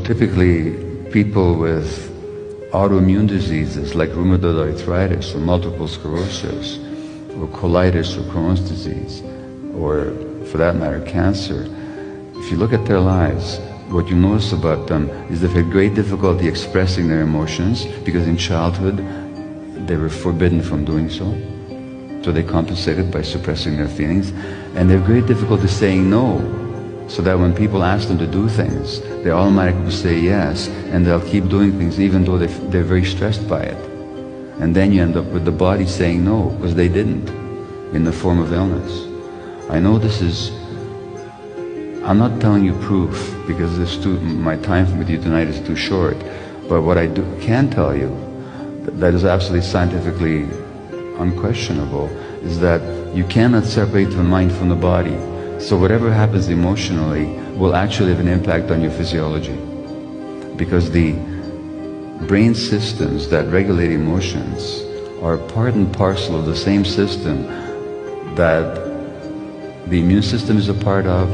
typically people with autoimmune diseases like rheumatoid arthritis or multiple sclerosis or colitis or Crohn's disease, or for that matter cancer, if you look at their lives, what you notice about them is they've had great difficulty expressing their emotions because in childhood they were forbidden from doing so. So they compensated by suppressing their feelings, and they have great difficulty saying no, so that when people ask them to do things, they automatically say yes, and they'll keep doing things even though they're very stressed by it. And then you end up with the body saying no, because they didn't, in the form of illness. I know this is, I'm not telling you proof, because my time with you tonight is too short, but what I can tell you, that is absolutely scientifically unquestionable, is that you cannot separate the mind from the body. So whatever happens emotionally will actually have an impact on your physiology, because the brain systems that regulate emotions are part and parcel of the same system that the immune system is a part of,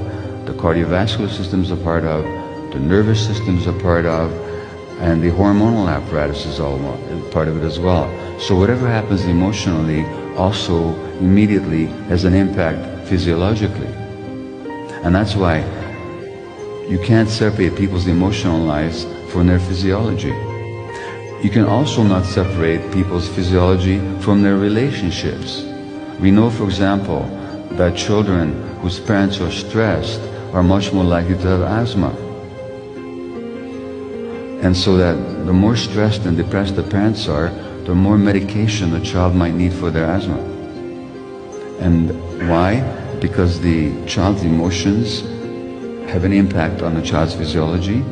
the cardiovascular system is a part of, the nervous system is a part of, and the hormonal apparatus is all part of it as well. So whatever happens emotionally also immediately has an impact physiologically. And that's why you can't separate people's emotional lives from their physiology. You can also not separate people's physiology from their relationships. We know, for example, that children whose parents are stressed are much more likely to have asthma. And so that the more stressed and depressed the parents are, the more medication the child might need for their asthma. And why? Because the child's emotions have an impact on the child's physiology,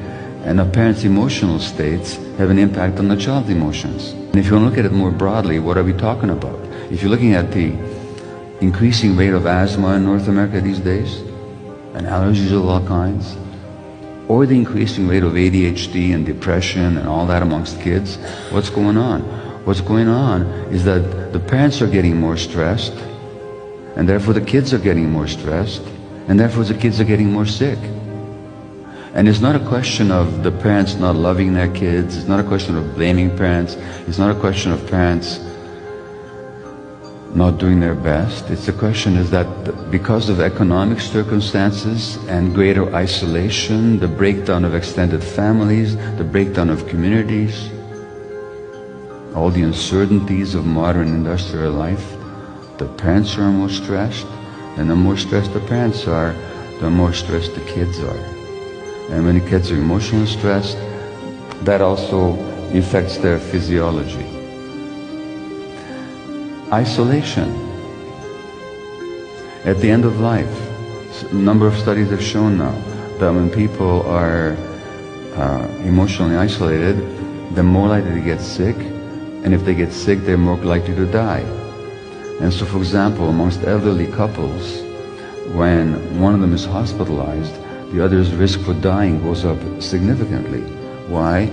and a parent's emotional states have an impact on the child's emotions. And if you want to look at it more broadly, what are we talking about? If you're looking at the increasing rate of asthma in North America these days, and allergies of all kinds, or the increasing rate of ADHD and depression and all that amongst kids, what's going on? What's going on is that the parents are getting more stressed, and therefore the kids are getting more stressed, and therefore the kids are getting more sick. And it's not a question of the parents not loving their kids, it's not a question of blaming parents, it's not a question of parents not doing their best. It's the question is that because of economic circumstances and greater isolation, the breakdown of extended families, the breakdown of communities, all the uncertainties of modern industrial life, the parents are more stressed, and the more stressed the parents are, the more stressed the kids are. And when the kids are emotionally stressed, that also affects their physiology. Isolation. At the end of life, a number of studies have shown now that when people are emotionally isolated, they're more likely to get sick, and if they get sick, they're more likely to die. And so, for example, amongst elderly couples, when one of them is hospitalized, the other's risk for dying goes up significantly. Why?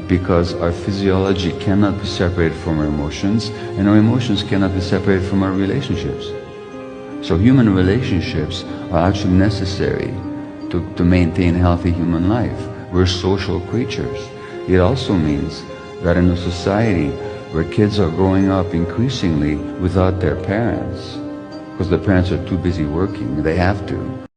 Because our physiology cannot be separated from our emotions, and our emotions cannot be separated from our relationships. So human relationships are actually necessary to maintain healthy human life. We're social creatures. It also means that in a society where kids are growing up increasingly without their parents, because the parents are too busy working, they have to,